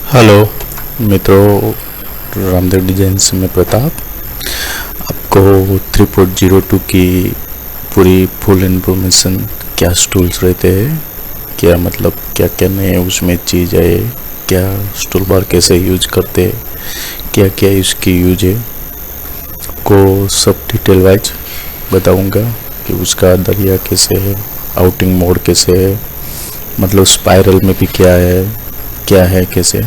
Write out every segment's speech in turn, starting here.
Hello मित्रों, Ramdev designs में प्रताप। आपको 3.02 की पूरी फुल इन्फॉर्मेशन, क्या टूल्स रहते हैं, क्या मतलब क्या क्या नए उसमें चीज़ है, क्या टूल बार कैसे यूज करते हैं, क्या क्या इसकी यूज है, आपको सब डिटेल वाइज बताऊंगा कि उसका दरिया कैसे है, आउटिंग मोड कैसे है, मतलब स्पाइरल में भी क्या है कैसे।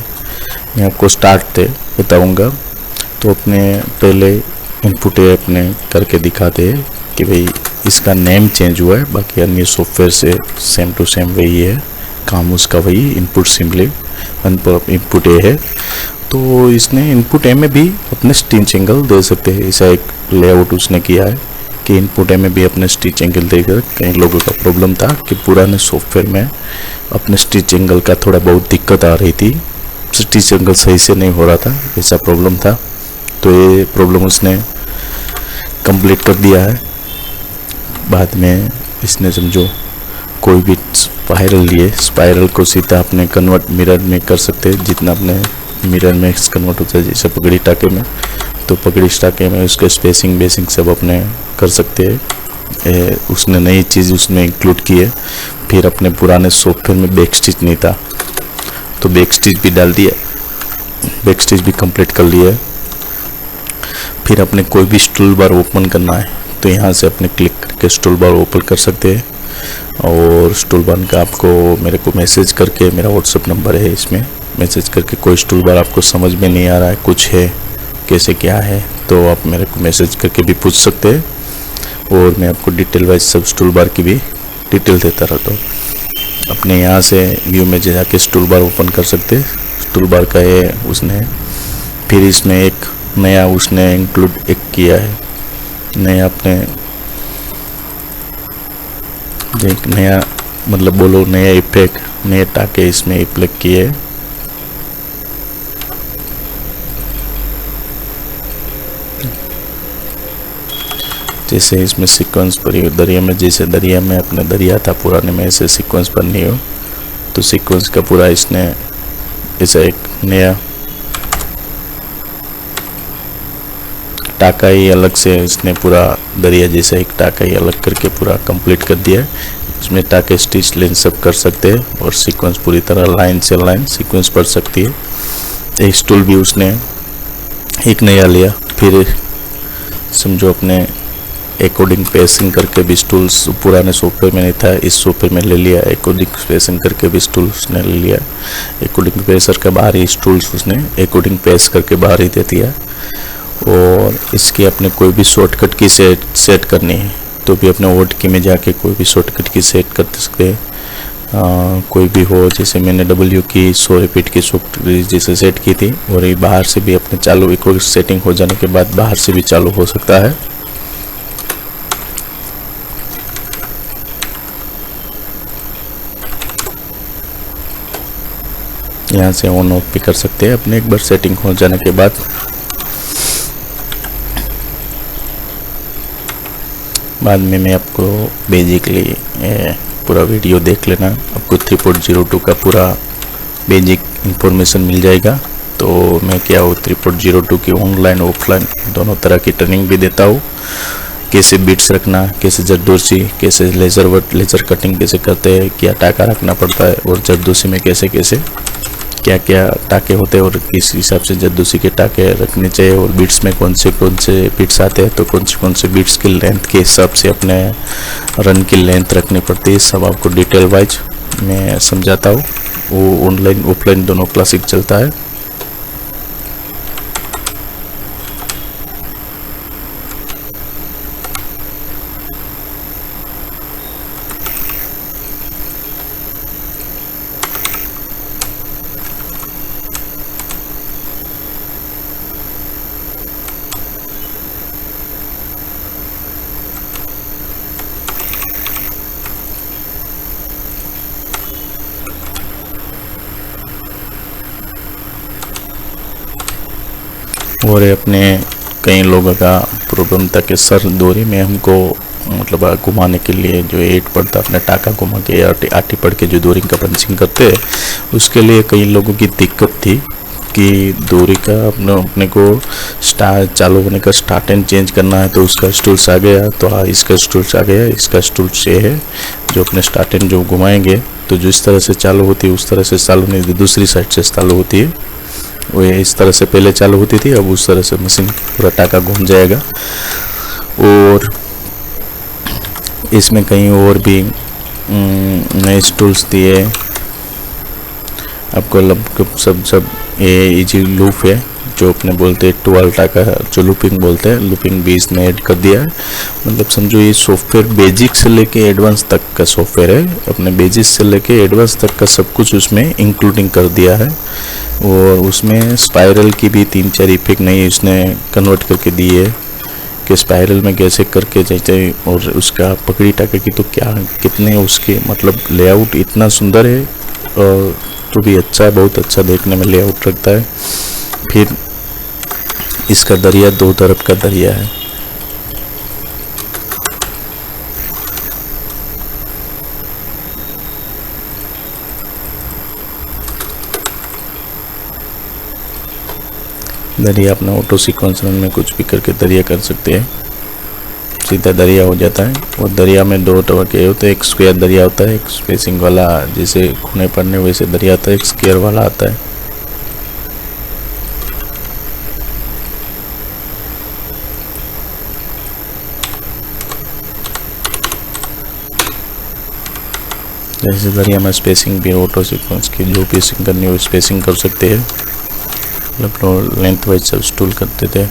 मैं आपको स्टार्ट से बताऊंगा। तो अपने पहले इनपुट ये अपने करके दिखाते हैं कि भाई इसका नेम चेंज हुआ है, बाकी अन्य सॉफ्टवेयर से सेम टू सेम वही है, काम उसका वही, इनपुट सिंपली इनपुट ए है। तो इसने इनपुट ए में भी अपने स्टिच एंगल दे सकते हैं, ऐसा एक लेआउट उसने किया है कि इनपुट ए में भी अपने स्टिच एंगल देकर। कई लोगों का प्रॉब्लम था कि पुराने सॉफ्टवेयर में अपने स्टिच एंगल का थोड़ा बहुत दिक्कत आ रही थी, स्टिच एंगल सही से नहीं हो रहा था, ऐसा प्रॉब्लम था। तो ये प्रॉब्लम उसने कंप्लीट कर दिया है। बाद में इसने समझो कोई भी स्पाइरल लिए, स्पाइरल को सीधा अपने कन्वर्ट मिरर में कर सकते हैं, जितना अपने मिरर में कन्वर्ट होता है जैसे पगड़ी टाके में, तो पगड़ी टाके में उसके स्पेसिंग बेसिंग सब अपने कर सकते हैं। उसने नई चीज़ उसमें इंक्लूड की है। फिर अपने पुराने सॉफ्टवेयर में बैक स्टिच नहीं था, तो बैक स्टिच भी डाल दिया, बैक स्टिच भी कंप्लीट कर लिया है। फिर अपने कोई भी टूल बार ओपन करना है तो यहाँ से अपने क्लिक करके टूल बार ओपन कर सकते हैं। और टूल बार का आपको मेरे को मैसेज करके, मेरा व्हाट्सअप नंबर है, इसमें मैसेज करके कोई टूल बार आपको समझ में नहीं आ रहा है, कुछ है कैसे क्या है, तो आप मेरे को मैसेज करके भी पूछ सकते हैं। और मैं आपको डिटेल वाइज सब टूल बार की भी डिटेल देता रहता हूँ। अपने यहाँ से व्यू में जाके टूल बार ओपन कर सकते हैं। टूल बार का ये उसने फिर इसमें एक नया उसने इंक्लूड एक किया है, नया अपने एक नया मतलब बोलो नया इफेक्ट, नए टाके इसमें इफ्लेक्ट किए है। जैसे इसमें सीक्वेंस पर दरिया में, जैसे दरिया में अपने दरिया था पुराने में, ऐसे सीक्वेंस पर नहीं हो, तो सीक्वेंस का पूरा इसने ऐसा एक नया टाका ही अलग से इसने पूरा दरिया जैसा एक टाका ही अलग करके पूरा कंप्लीट कर दिया है। इसमें टाके स्टिच लेन सब कर सकते हैं और सीक्वेंस पूरी तरह लाइन से लाइन सीक्वेंस पढ़ सकती है। एक टूल भी उसने एक नया लिया। फिर समझो अपने अकॉर्डिंग पेसिंग करके भी टूल्स पुराने सॉफ्टवेयर में नहीं था, इस सॉफ्टवेयर में ले लिया। अकॉर्डिंग पेसिंग करके भी टूल्स ने ले लिया। अकॉर्डिंग पेसर के बाहर ही टूल्स उसने अकॉर्डिंग पेस करके बाहर ही दे दिया। और इसकी अपने कोई भी शॉर्टकट की सेट करनी है तो भी अपने वर्ड की में जाके कोई भी शॉर्टकट की सेट कर सकते हैं। कोई भी हो, जैसे मैंने W की 100 रिपीट की शॉर्टकट जैसे सेट की थी, और ये बाहर से भी अपने चालू, एक सेटिंग हो जाने के बाद बाहर से भी चालू हो सकता है। यहाँ से ऑन ऑफ भी कर सकते हैं अपने एक बार सेटिंग हो जाने के बाद। बाद में मैं आपको बेसिकली पूरा वीडियो देख लेना, आपको 3.02 का पूरा बेसिक इंफॉर्मेशन मिल जाएगा। तो मैं क्या हूँ 3.02 की ऑनलाइन ऑफलाइन दोनों तरह की ट्रेनिंग भी देता हूँ। कैसे बीट्स रखना, कैसे जरदोसी, कैसे लेज़र कटिंग कैसे करते हैं, क्या टाका रखना पड़ता है, और जरदोसी में कैसे कैसे क्या क्या टाके होते हैं और किस हिसाब से जरदोसी के टाके रखने चाहिए, और बीट्स में कौन से बीट्स आते हैं तो कौन से बीट्स की लेंथ के हिसाब से अपने रन की लेंथ रखनी पड़ती है। सब आपको डिटेल वाइज मैं समझाता हूँ। वो ऑनलाइन ऑफलाइन दोनों क्लासिक चलता है। और अपने कई लोगों का प्रॉब्लम था कि सर दोरी में हमको मतलब घुमाने के लिए जो 8 पड़ता अपने टाका घुमा के आटी पड़ के जो डोरिंग का पंचिंग करते हैं, उसके लिए कई लोगों की दिक्कत थी कि डोरी का अपने को स्टार्ट चालू होने का स्टार्ट एंड चेंज करना है। तो उसका स्टूल्स आ गया, तो इसका स्टूल्स आ गया। इसका स्टूल्स ये है जो अपने स्टार्ट एंड जो घुमाएंगे तो जिस तरह से चालू होती है उस तरह से चालू नहीं, दूसरी साइड से चालू होती है। वो इस तरह से पहले चालू होती थी, अब उस तरह से मशीन पूरा टाका घूम जाएगा। और इसमें कहीं और भी नए टूल्स दिए आपको। लगभग सब ये इजी लूप है जो अपने बोलते हैं 12 टाका जो लूपिंग बोलते हैं, लूपिंग भी इसने ऐड कर दिया है। मतलब समझो ये सॉफ्टवेयर बेसिक से लेके एडवांस तक का सॉफ्टवेयर है। अपने बेसिक से लेके एडवांस तक का सब कुछ उसमें इंक्लूडिंग कर दिया है। और उसमें स्पाइरल की भी 3-4 इफेक्ट नहीं उसने कन्वर्ट करके दी है कि स्पाइरल में कैसे करके चाहिए। और उसका पकड़ी टाके की तो क्या कितने उसके मतलब लेआउट इतना सुंदर है, और तो भी अच्छा है, बहुत अच्छा देखने में लेआउट रखता है। फिर इसका दरिया 2 तरफ का दरिया है। दरिया अपना ऑटो सीक्वेंस में कुछ भी करके दरिया कर सकते हैं, सीधा दरिया हो जाता है। और दरिया में 2 तरह के होते हैं, एक स्क्वायर दरिया होता है, एक स्पेसिंग वाला जैसे खूने पड़ने वैसे दरिया आता है, एक स्क्वायर वाला आता है। जैसे दरिया में स्पेसिंग भी ऑटो सीक्वेंस की जो स्पेसिंग करनी हो स्पेसिंग कर सकते हैं। मतलब लेंथ वाइज सब स्टूल करते थे।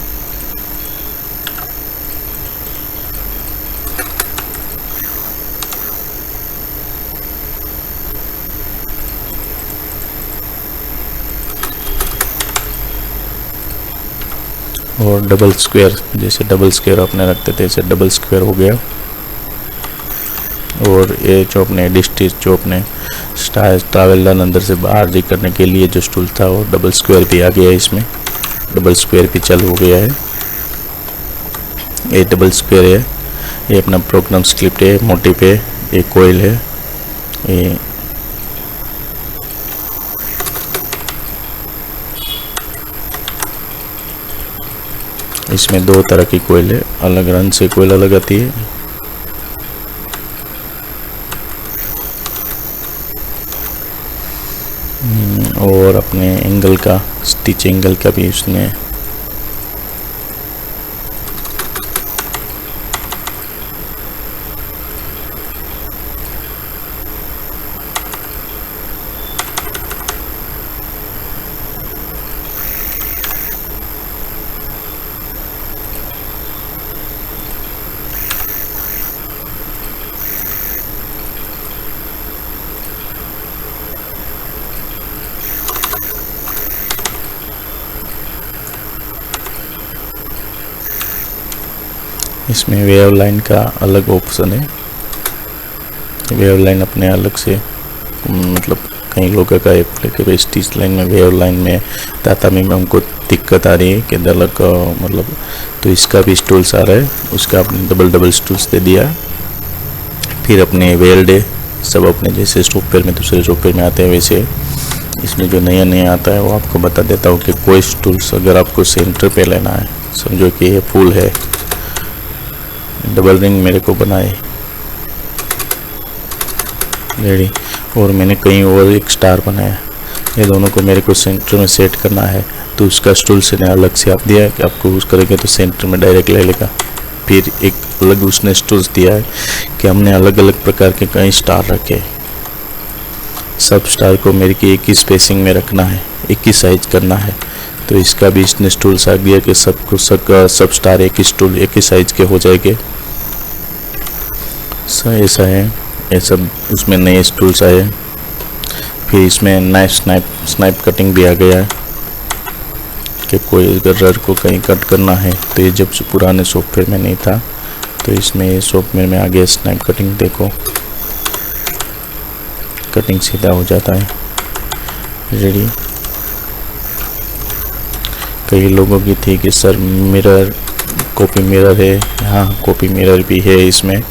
और डबल स्क्वायर, जैसे डबल स्क्वायर अपने रखते थे ऐसे डबल स्क्वायर हो गया। और ये जो अपने डिस्टेंस जो अपने ट्रैवल रन अंदर से बाहर जी करने के लिए जो स्टूल था वो डबल स्क्वायर भी आ गया है। इसमें डबल स्क्वायर भी चालू हो गया है। ये डबल स्क्वायर है, ये अपना प्रोग्राम स्क्रिप्ट है, मोटिव है, ये कोयल है। ये इसमें 2 तरह की कोयल है, अलग रन से कोयल अलग आती है। और अपने एंगल का स्टिच एंगल का भी उसमें इसमें वेव लाइन का अलग ऑप्शन है। वेव लाइन अपने अलग से मतलब कई लोगों का एप्लीकेबल स्टिच लाइन में वेव लाइन में तातामी में हमको दिक्कत आ रही है कि अलग मतलब, तो इसका भी स्टूल्स आ रहा है। उसका अपने डबल स्टूल्स दे दिया। फिर अपने वेल्ड है, सब अपने जैसे सॉफ्टवेयर में दूसरे सॉफ्टवेयर में आते हैं वैसे इसमें जो नया आता है वो आपको बता देता हूँ कि कोई स्टूल्स अगर आपको सेंटर पे लेना है, समझो कि ये फुल है, डबल रिंग मेरे को बनाए रेडी, और मैंने कहीं और एक स्टार बनाया, ये दोनों को मेरे को सेंटर में सेट करना है। तो उसका स्टूल से ने अलग से आप दिया है कि आपको यूज़ करेंगे तो सेंटर में डायरेक्ट ले लेगा। फिर एक अलग उसने स्टूल्स दिया है कि हमने अलग अलग प्रकार के कई स्टार रखे, सब स्टार को मेरे की एक ही स्पेसिंग में रखना है, एक ही साइज करना है। तो इसका भी इसने स्टूल्स आ गया कि सबको सब स्टार एक ही स्टूल एक ही साइज के हो जाएंगे। ऐसा है, ये सब उसमें नए स्टूल्स आए। फिर इसमें नए स्नाइप कटिंग भी आ गया है कि कोई अगर रर को कहीं कट करना है तो ये जब पुराने सॉफ्टवेयर में नहीं था तो इसमें ये सॉफ्टवेयर में आ गया स्नाइप कटिंग। देखो कटिंग सीधा हो जाता है रेडी। कई लोगों की थी कि सर मिरर कॉपी मिरर है, यहाँ कॉपी मिरर भी है। इसमें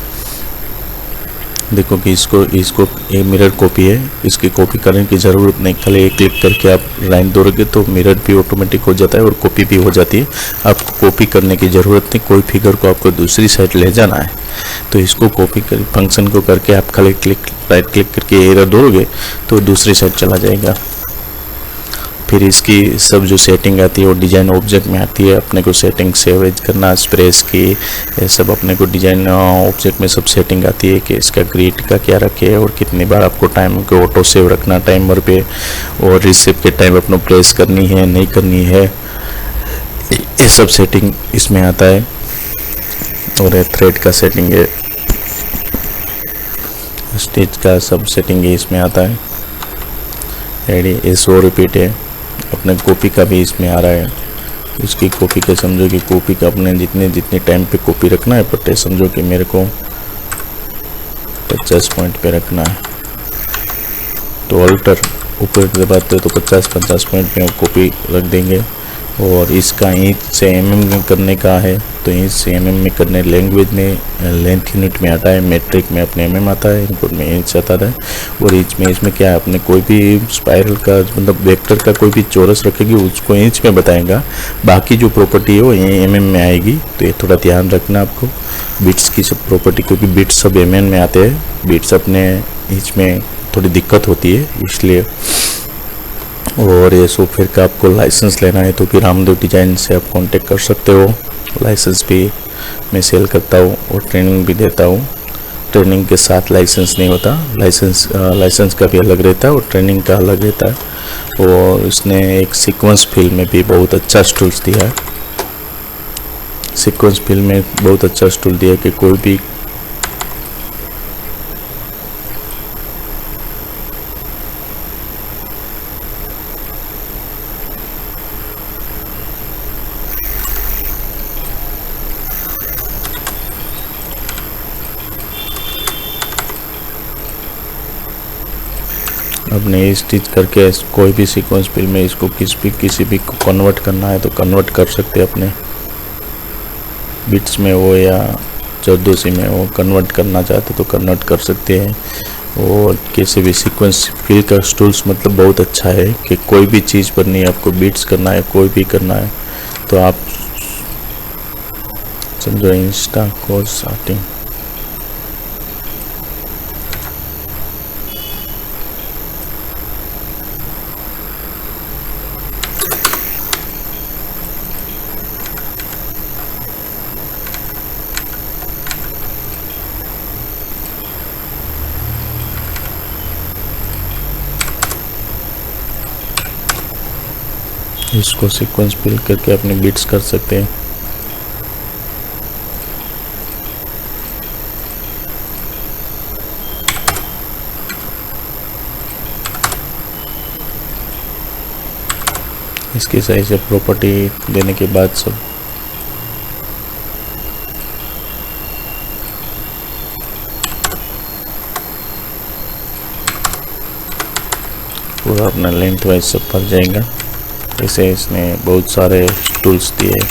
देखो कि इसको ये मिरर कॉपी है, इसकी कॉपी करने की ज़रूरत नहीं, खाली एक क्लिक करके आप लाइन दौड़ोगे तो मिरर भी ऑटोमेटिक हो जाता है और कॉपी भी हो जाती है। आपको कॉपी करने की ज़रूरत नहीं, कोई फिगर को आपको दूसरी साइड ले जाना है तो इसको कॉपी कर फंक्शन को करके आप खाली राइट क्लिक करके एरर दौड़ोगे तो दूसरी साइड चला जाएगा। फिर इसकी सब जो सेटिंग आती है वो डिज़ाइन ऑब्जेक्ट में आती है। अपने को सेटिंग सेवेज करना, स्प्रेस की, ये सब अपने को डिज़ाइन ऑब्जेक्ट में सब सेटिंग आती है कि इसका ग्रिड का क्या रखे और कितनी बार आपको टाइम को ऑटो सेव रखना टाइमर पे, और रिसीव के टाइम अपने प्लेस करनी है नहीं करनी है, ये सब सेटिंग इसमें आता है। और ये थ्रेड का सेटिंग है, स्टिच का सब सेटिंग है इसमें आता है। रेडी ये 100 रिपीट है। अपने कॉपी का भी इसमें आ रहा है। इसकी कॉपी का समझो कि कॉपी का अपने जितने टाइम पे कॉपी रखना है, बट समझो कि मेरे को 50 पॉइंट पे रखना है तो अल्टर ऊपर दबाते हो तो 50 पॉइंट पे कॉपी रख देंगे। और इसका इंच से mm में करने का है तो इंच से mm में करने, लैंग्वेज में लेंथ यूनिट में आता है, मेट्रिक में अपने mm आता है, इनपुट में इंच आता है। और इंच में इसमें क्या है, अपने कोई भी स्पाइरल का मतलब वेक्टर का कोई भी चौरस रखेगी उसको इंच में बताएगा, बाकी जो प्रॉपर्टी है वो mm में आएगी। तो ये थोड़ा ध्यान रखना आपको बिट्स की सब प्रॉपर्टी, क्योंकि बिट्स सब mm में आते हैं, बिट्स अपने इंच में थोड़ी दिक्कत होती है इसलिए। और ये सॉफ्टवेयर का आपको लाइसेंस लेना है तो फिर रामदेव डिजाइन से आप कांटेक्ट कर सकते हो। लाइसेंस भी मैं सेल करता हूँ और ट्रेनिंग भी देता हूँ। ट्रेनिंग के साथ लाइसेंस नहीं होता, लाइसेंस का भी अलग रहता है और ट्रेनिंग का अलग रहता है। और उसने एक सीक्वेंस फिल में भी बहुत अच्छा टूल्स दिया है। सीक्वेंस फिल में बहुत अच्छा टूल दिया है कि कोई भी अपने स्टिच करके कोई भी सीक्वेंस फिल में इसको किसी भी को कन्वर्ट करना है तो कन्वर्ट कर सकते हैं। अपने बिट्स में हो या चौदोसी में हो, कन्वर्ट करना चाहते तो कन्वर्ट कर सकते हैं। और किसी भी सीक्वेंस फिल का टूल्स मतलब बहुत अच्छा है कि कोई भी चीज़ पर नहीं, आपको बिट्स करना है कोई भी करना है तो आप समझो इंस्टा कोर्स स्टार्टिंग। इसको सीक्वेंस फिल करके अपने बिट्स कर सकते हैं। इसकी सही से प्रॉपर्टी देने के बाद सब पूरा अपना लेंथ वाइज सब भर जाएगा। ऐसे इसने बहुत सारे टूल्स दिए।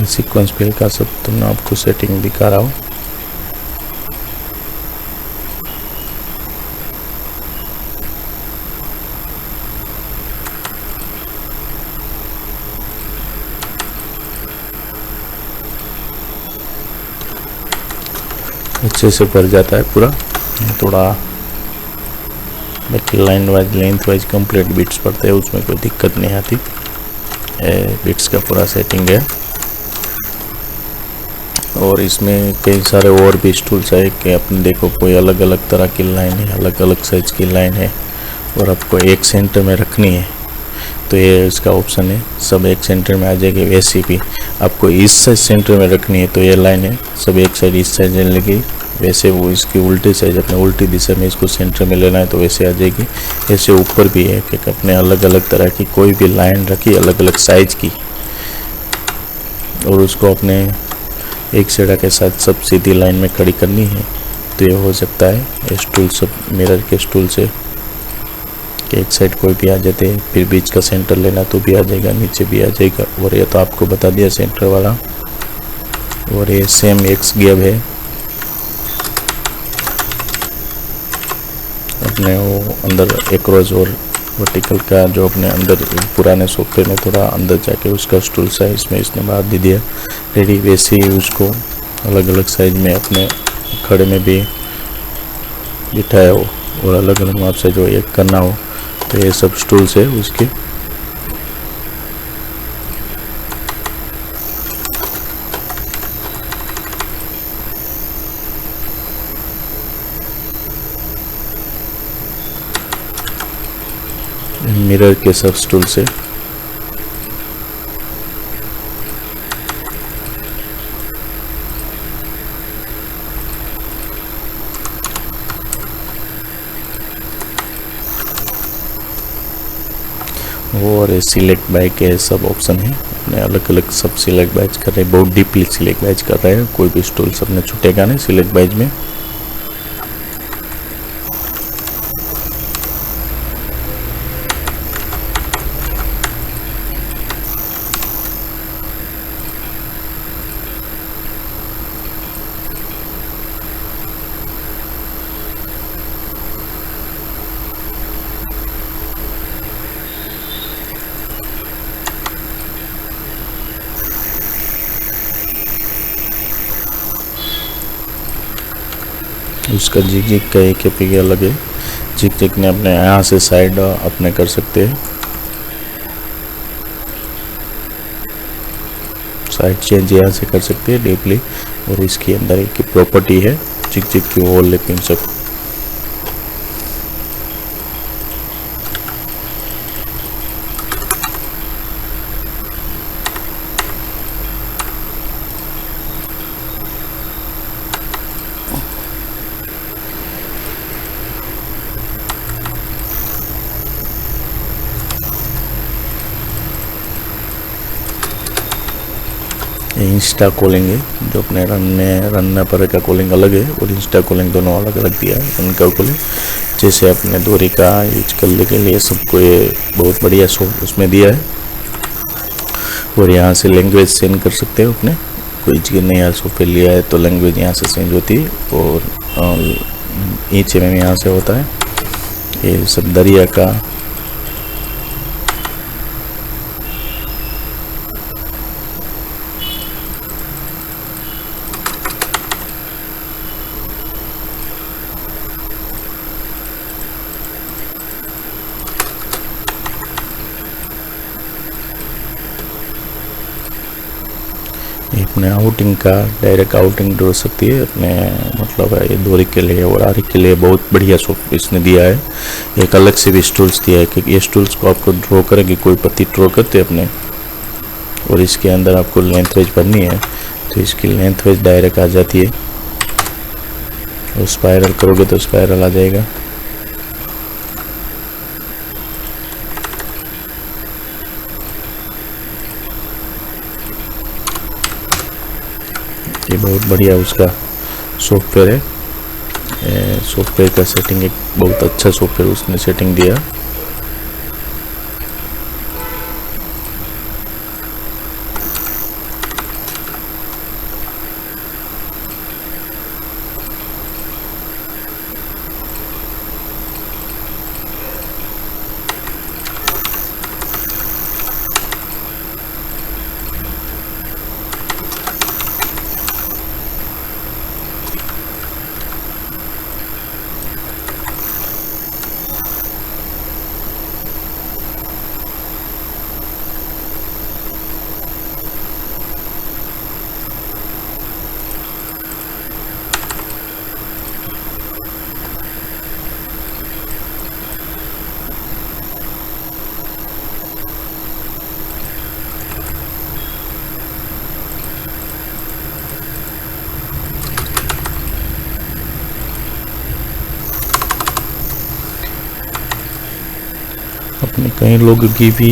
सीक्वेंस फिल का सब तुमने आपको सेटिंग दिखा रहा हूँ। अच्छे से भर जाता है पूरा। थोड़ा बाकी line wise length wise complete bits पड़ते हैं, उसमें कोई दिक्कत नहीं आती। बिट्स का पूरा सेटिंग है। और इसमें कई सारे और भी टूल्स है कि अपने देखो कोई अलग अलग तरह की लाइन है, अलग अलग साइज की लाइन है और आपको एक सेंटर में रखनी है तो ये इसका ऑप्शन है, सब एक सेंटर में आ जाएगी। वैसे भी आपको इस साइड सेंटर में रखनी है तो ये लाइन है सब एक साइड इस साइड लगी वैसे वो इसकी उल्टी साइड अपने उल्टी दिशा में इसको सेंटर में लेना है तो वैसे आ जाएगी। ऐसे ऊपर भी है कि अपने अलग अलग तरह की कोई भी लाइन रखी अलग अलग साइज की और उसको अपने एक सेड़ा के साथ सब सीधी लाइन में खड़ी करनी है तो ये हो सकता है स्टूल सब मिरर के स्टूल से कि एक साइड कोई भी आ जाते हैं, फिर बीच का सेंटर लेना तो भी आ जाएगा, नीचे भी आ जाएगा। और ये तो आपको बता दिया सेंटर वाला। और ये सेम एक्स गैप है अपने वो अंदर एक रोज और वर्टिकल का जो अपने अंदर पुराने सोफे में थोड़ा अंदर जाके उसका स्टूल साइज में इसने बात दे दिया रेडी। वैसे ही उसको अलग अलग साइज में अपने खड़े में भी बिठाया हो और अलग अलग माप से जो एक करना हो तो ये सब स्टूल्स है उसके। मिरर के सब स्टूल से और सिलेक्ट बाय के सब ऑप्शन है अपने अलग अलग सब सिलेक्ट बाइज कर रहे हैं, बहुत डीपली सिलेक्ट बाइज कर रहे हैं। कोई भी स्टूल सबने छूटेगा नहीं सिलेक्ट बाइज में। उसका जिग जिग का एक एपी अलग है। जिग जिग ने अपने यहाँ से साइड अपने कर सकते हैं, साइड चेंज यहाँ से कर सकते हैं डीपली। और इसके अंदर एक प्रॉपर्टी है जिग जिग की ओवरलैपिंग सब। इंस्टा कॉलिंग है जो अपने रन पर का कॉलिंग अलग है और इंस्टा कॉलिंग दोनों अलग अलग दिया है। उनका कॉलिंग जैसे अपने दूरी का यूज करने के लिए सबको ये बहुत बढ़िया उसमें दिया है। और यहाँ से लैंग्वेज सेंड कर सकते हो अपने कोई चीज़ नहीं यार सोफे लिया है तो लैंग्वेज यहाँ से चेंज होती है। और नीचे में यहाँ से होता है ये सब दरिया का अपने आउटिंग का डायरेक्ट आउटिंग ड्रो सकती है अपने मतलब ये दोरी के लिए और आरी के लिए बहुत बढ़िया सोफ इसने दिया है। एक अलग से भी स्टूल्स दिया है कि ये स्टूल्स को आपको ड्रॉ करेंगे कोई पत्ती ड्रॉ करते अपने और इसके अंदर आपको लेंथ वेज भरनी है तो इसकी लेंथ वेज डायरेक्ट आ जाती है और स्पाइरल करोगे तो स्पाइरल आ जाएगा। ये बहुत बढ़िया उसका सॉफ्टवेयर है। सॉफ्टवेयर का सेटिंग एक बहुत अच्छा सॉफ्टवेयर उसने सेटिंग दिया। कई लोगों की भी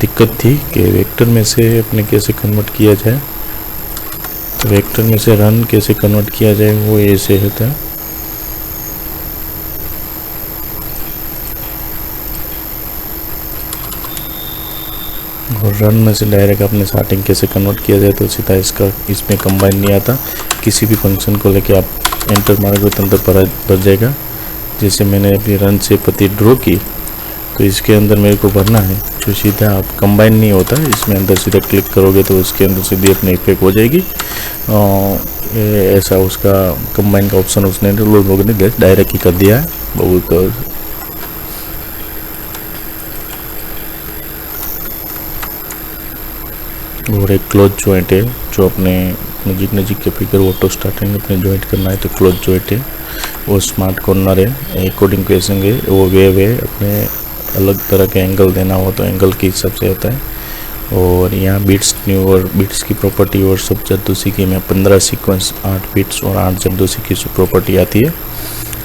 दिक्कत थी कि वेक्टर में से अपने कैसे कन्वर्ट किया जाए, तो वेक्टर में से रन कैसे कन्वर्ट किया जाए वो ऐसे होता है। और रन में से डायरेक्ट अपने स्टार्टिंग कैसे कन्वर्ट किया जाए, तो सीधा इसमें कंबाइन नहीं आता। किसी भी फंक्शन को लेके आप एंटर मारोगे तो अंदर भर जाएगा। जैसे मैंने अभी रन से पति ड्रॉ की, तो इसके अंदर मेरे को भरना है, जो सीधा आप कंबाइन नहीं होता है, इसमें अंदर सीधा क्लिक करोगे तो उसके अंदर सीधी अपने इफेक्ट हो जाएगी। ऐसा उसका कंबाइन का ऑप्शन उसने लोगों ने डायरेक्ट ही कर दिया है बहुत। और एक क्लोज जॉइंट है, जो अपने नजीक के फिगर ऑटो स्टार्टिंग अपने जॉइंट करना है, तो क्लोज जॉइंट है। वो स्मार्ट कॉर्नर है, अकॉर्डिंग टू एसेंगे वो वेव है, अपने अलग तरह के एंगल देना हो तो एंगल के हिसाब से होता है। और यहाँ बीट्स न्यू और बीट्स की प्रॉपर्टी और सब जरदोसी में 15 सीक्वेंस 8 बीट्स और 8 जरदोसी की प्रॉपर्टी आती है,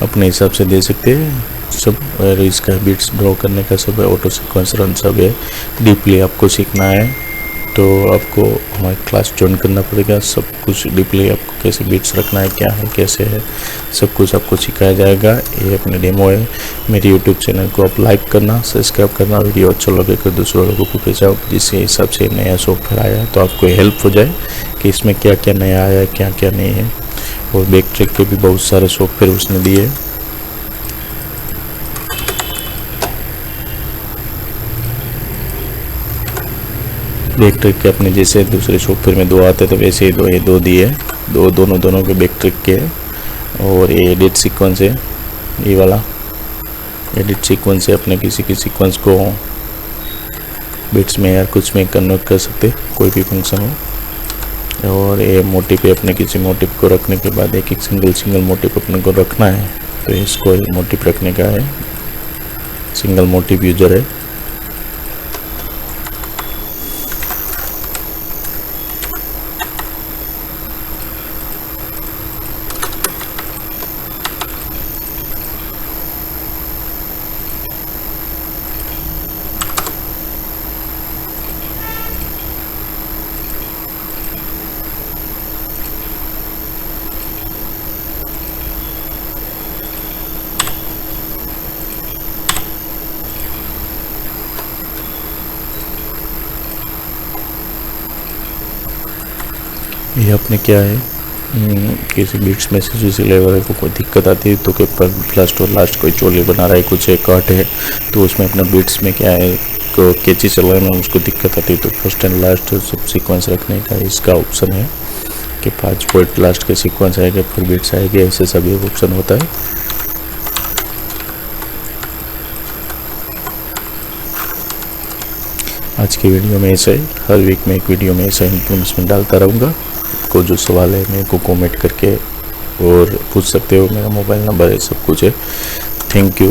अपने हिसाब से दे सकते हैं सब। और इसका बीट्स ड्रॉ करने का सब है, ऑटो सीक्वेंस रन सब है। डीपली आपको सीखना है तो आपको हमारी क्लास ज्वाइन करना पड़ेगा। सब कुछ डीपली आपको कैसे बीट्स रखना है, क्या है कैसे है, सब कुछ आपको सिखाया जाएगा। ये अपने डेमो है। मेरे यूट्यूब चैनल को आप लाइक करना, सब्सक्राइब करना, वीडियो अच्छा लगे तो दूसरों लोगों को भेजाओ, जिसके हिसाब से नया सॉफ्टवेयर आया है तो आपको हेल्प हो जाए कि इसमें क्या क्या नया आया है, क्या क्या नहीं है। और बैक ट्रैक के भी बहुत सारे सॉफ्टवेयर उसने दिए। बैक ट्रैक के अपने जैसे दूसरे सॉफ्टवेयर में 2 आते तो वैसे ही 2 दिए, दोनों के बैक ट्रैक के। और ये एडिट सीक्वेंस है, ये वाला एडिट सीक्वेंस है, अपने किसी सीक्वेंस को बिट्स में या कुछ में कन्वर्ट कर सकते, कोई भी फंक्शन हो। और ये मोटिव पे अपने किसी मोटिव को रखने के बाद एक सिंगल मोटिव अपने को रखना है, तो इसको मोटिव रखने का है, सिंगल मोटिव यूजर है। ये अपने क्या है, किसी बीट्स में से जिस लेवल को कोई दिक्कत आती है तो के पर फर्स्ट और लास्ट कोई चोली बना रहा है, कुछ एक कट है, तो उसमें अपना बीट्स में क्या है को कैची चलाने में उसको दिक्कत आती है, तो फर्स्ट एंड लास्ट सब सीक्वेंस रखने का इसका ऑप्शन है कि 5 पॉइंट लास्ट के सीक्वेंस आएगा, फिर बीट्स आएंगे, ऐसे सभी ऑप्शन होता है। आज की वीडियो में ऐसा ही, हर वीक में एक वीडियो में ऐसा इन्फॉर्मेशन डालता रहूँगा। आपको जो सवाल है मेरे को कमेंट करके और पूछ सकते हो, मेरा मोबाइल नंबर है, सब कुछ है। Thank you.